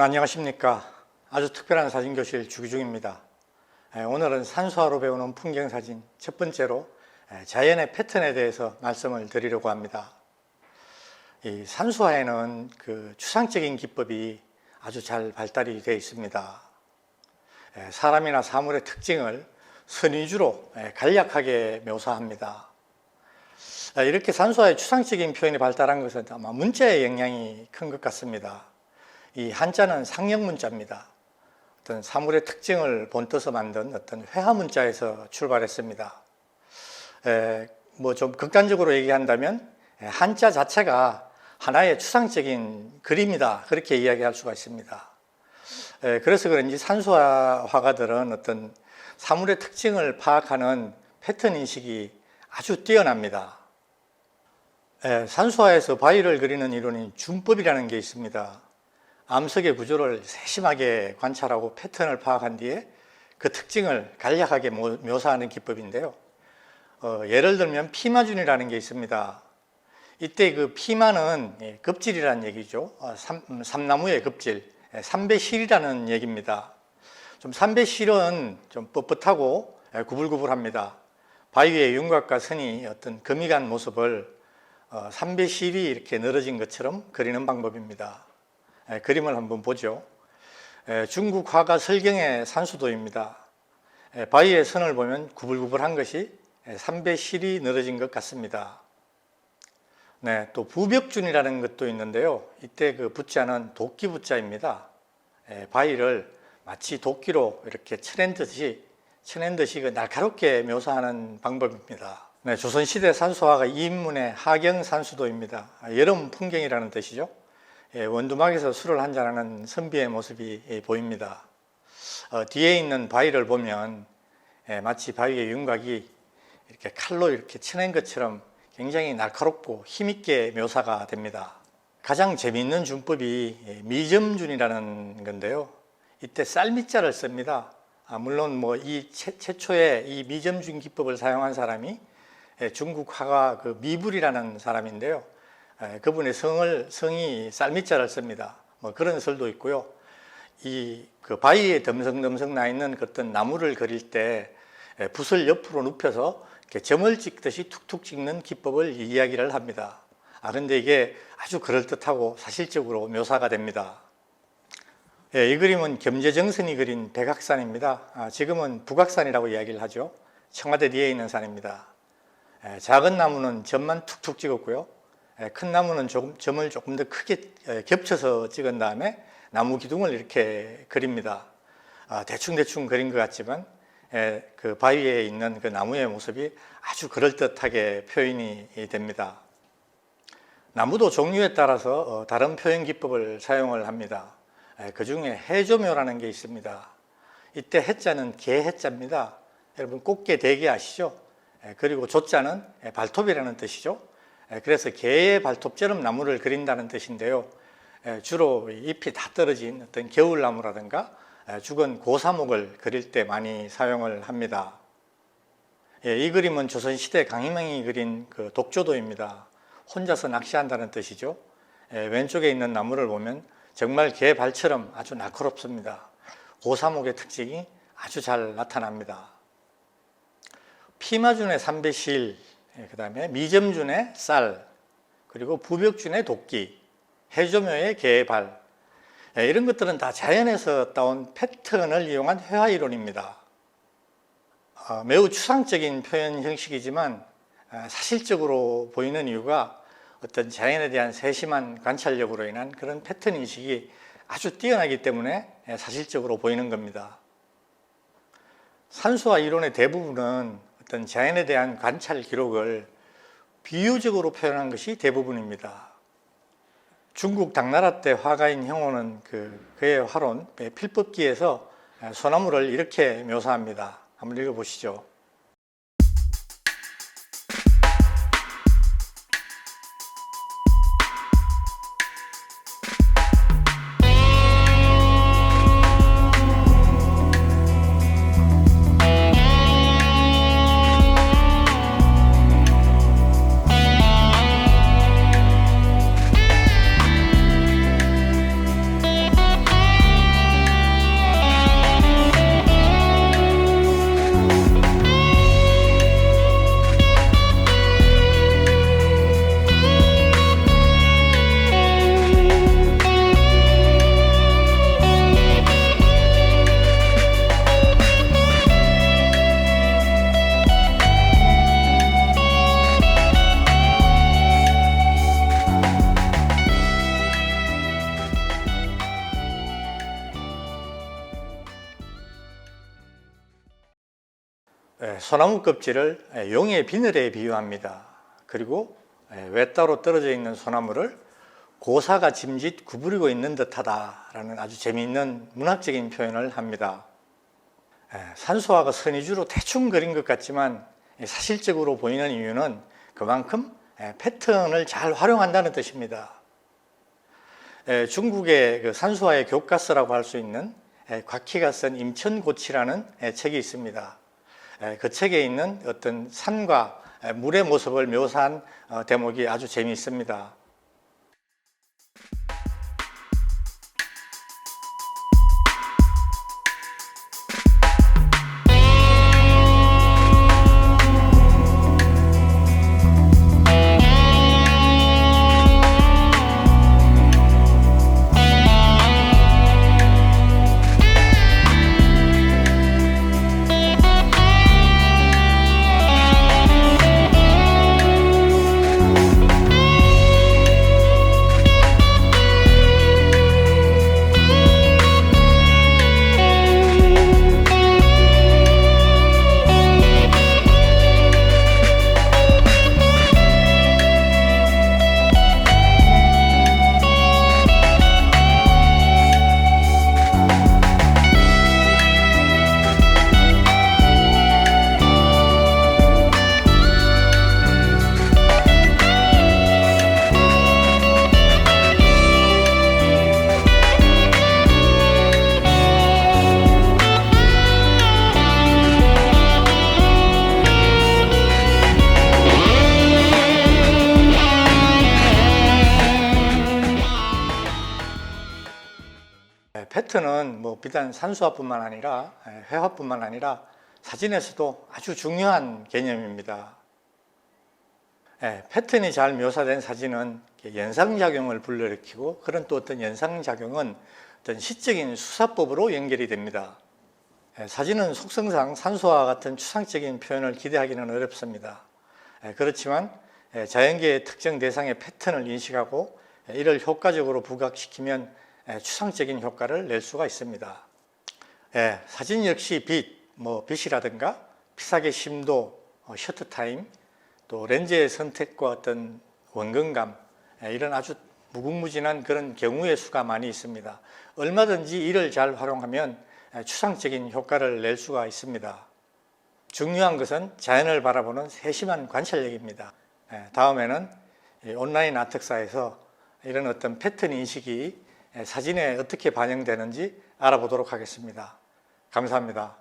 여러분 안녕하십니까. 아주 특별한 사진교실 주기중입니다. 오늘은 산수화로 배우는 풍경사진 첫 번째로 자연의 패턴에 대해서 말씀을 드리려고 합니다. 이 산수화에는 그 추상적인 기법이 아주 잘 발달이 되어 있습니다. 사람이나 사물의 특징을 선 위주로 간략하게 묘사합니다. 이렇게 산수화의 추상적인 표현이 발달한 것은 아마 문자의 영향이 큰 것 같습니다. 이 한자는 상형 문자입니다. 어떤 사물의 특징을 본떠서 만든 어떤 회화 문자에서 출발했습니다. 뭐 좀 극단적으로 얘기한다면 한자 자체가 하나의 추상적인 그림이다, 그렇게 이야기할 수가 있습니다. 그래서 그런지 산수화 화가들은 어떤 사물의 특징을 파악하는 패턴 인식이 아주 뛰어납니다. 산수화에서 바위를 그리는 이론인 준법이라는 게 있습니다. 암석의 구조를 세심하게 관찰하고 패턴을 파악한 뒤에 그 특징을 간략하게 묘사하는 기법인데요. 예를 들면 피마준이라는 게 있습니다. 이때 그 피마는 급질이라는 얘기죠. 삼나무의 급질, 삼배실이라는 얘기입니다. 좀 삼배실은 좀 뻣뻣하고 구불구불합니다. 바위의 윤곽과 선이 어떤 금이 간 모습을 삼배실이 이렇게 늘어진 것처럼 그리는 방법입니다. 그림을 한번 보죠. 중국 화가 설경의 산수도입니다. 바위의 선을 보면 구불구불한 것이 삼배실이 늘어진 것 같습니다. 네, 또 부벽준이라는 것도 있는데요. 이때 그 부자는 도끼 부자입니다. 바위를 마치 도끼로 이렇게 쳐낸 듯이 그 날카롭게 묘사하는 방법입니다. 네, 조선시대 산수화가 이인문의 하경 산수도입니다. 여름 풍경이라는 뜻이죠. 원두막에서 술을 한잔하는 선비의 모습이 보입니다. 뒤에 있는 바위를 보면 마치 바위의 윤곽이 이렇게 칼로 이렇게 쳐낸 것처럼 굉장히 날카롭고 힘있게 묘사가 됩니다. 가장 재미있는 준법이 미점준이라는 건데요. 이때 쌀미자를 씁니다. 물론 뭐 이 최초의 이 미점준 기법을 사용한 사람이 중국 화가 그 미불이라는 사람인데요. 그분의 성이 쌀미자를 씁니다. 뭐 그런 설도 있고요. 그 바위에 덤성덤성 나 있는 어떤 나무를 그릴 때 붓을 옆으로 눕혀서 이렇게 점을 찍듯이 툭툭 찍는 기법을 이야기를 합니다. 그런데 이게 아주 그럴듯하고 사실적으로 묘사가 됩니다. 이 그림은 겸재정선이 그린 백악산입니다. 지금은 북악산이라고 이야기를 하죠. 청와대 뒤에 있는 산입니다. 작은 나무는 점만 툭툭 찍었고요. 큰 나무는 점을 조금 더 크게 겹쳐서 찍은 다음에 나무 기둥을 이렇게 그립니다. 대충 그린 것 같지만 그 바위에 있는 그 나무의 모습이 아주 그럴듯하게 표현이 됩니다. 나무도 종류에 따라서 다른 표현 기법을 사용을 합니다. 그 중에 해조묘라는 게 있습니다. 이때 해자는 개해자입니다. 여러분 꽃게 대게 아시죠? 그리고 조자는 발톱이라는 뜻이죠. 그래서 개의 발톱처럼 나무를 그린다는 뜻인데요. 주로 잎이 다 떨어진 어떤 겨울나무라든가 죽은 고사목을 그릴 때 많이 사용을 합니다. 이 그림은 조선시대 강희망이 그린 그 독조도입니다. 혼자서 낚시한다는 뜻이죠. 왼쪽에 있는 나무를 보면 정말 개 발처럼 아주 날카롭습니다. 고사목의 특징이 아주 잘 나타납니다. 피마준의 삼배실, 그 다음에 미점준의 쌀, 그리고 부벽준의 도끼, 해조묘의 개발, 이런 것들은 다 자연에서 따온 패턴을 이용한 회화 이론입니다. 매우 추상적인 표현 형식이지만 사실적으로 보이는 이유가 어떤 자연에 대한 세심한 관찰력으로 인한 그런 패턴 인식이 아주 뛰어나기 때문에 사실적으로 보이는 겁니다. 산수화 이론의 대부분은 어떤 자연에 대한 관찰 기록을 비유적으로 표현한 것이 대부분입니다. 중국 당나라 때 화가인 형호는 그의 화론 필법기에서 소나무를 이렇게 묘사합니다. 한번 읽어보시죠. 소나무 껍질을 용의 비늘에 비유합니다. 그리고 외따로 떨어져 있는 소나무를 고사가 짐짓 구부리고 있는 듯하다라는 아주 재미있는 문학적인 표현을 합니다. 산수화가 선의주로 대충 그린 것 같지만 사실적으로 보이는 이유는 그만큼 패턴을 잘 활용한다는 뜻입니다. 중국의 그 산수화의 교과서라고 할 수 있는 곽희가 쓴 임천고치라는 책이 있습니다. 그 책에 있는 어떤 산과 물의 모습을 묘사한 대목이 아주 재미있습니다. 패턴은 비단 산수화뿐만 아니라 회화뿐만 아니라 사진에서도 아주 중요한 개념입니다. 패턴이 잘 묘사된 사진은 연상작용을 불러일으키고 그런 또 어떤 연상작용은 어떤 시적인 수사법으로 연결이 됩니다. 사진은 속성상 산수화와 같은 추상적인 표현을 기대하기는 어렵습니다. 그렇지만 자연계의 특정 대상의 패턴을 인식하고 이를 효과적으로 부각시키면 추상적인 효과를 낼 수가 있습니다. 사진 역시 빛이라든가 피사계 심도, 셔터 타임, 또 렌즈의 선택과 어떤 원근감, 이런 아주 무궁무진한 그런 경우의 수가 많이 있습니다. 얼마든지 이를 잘 활용하면 추상적인 효과를 낼 수가 있습니다. 중요한 것은 자연을 바라보는 세심한 관찰력입니다. 다음에는 온라인 아트사에서 이런 어떤 패턴 인식이 사진에 어떻게 반영되는지 알아보도록 하겠습니다. 감사합니다.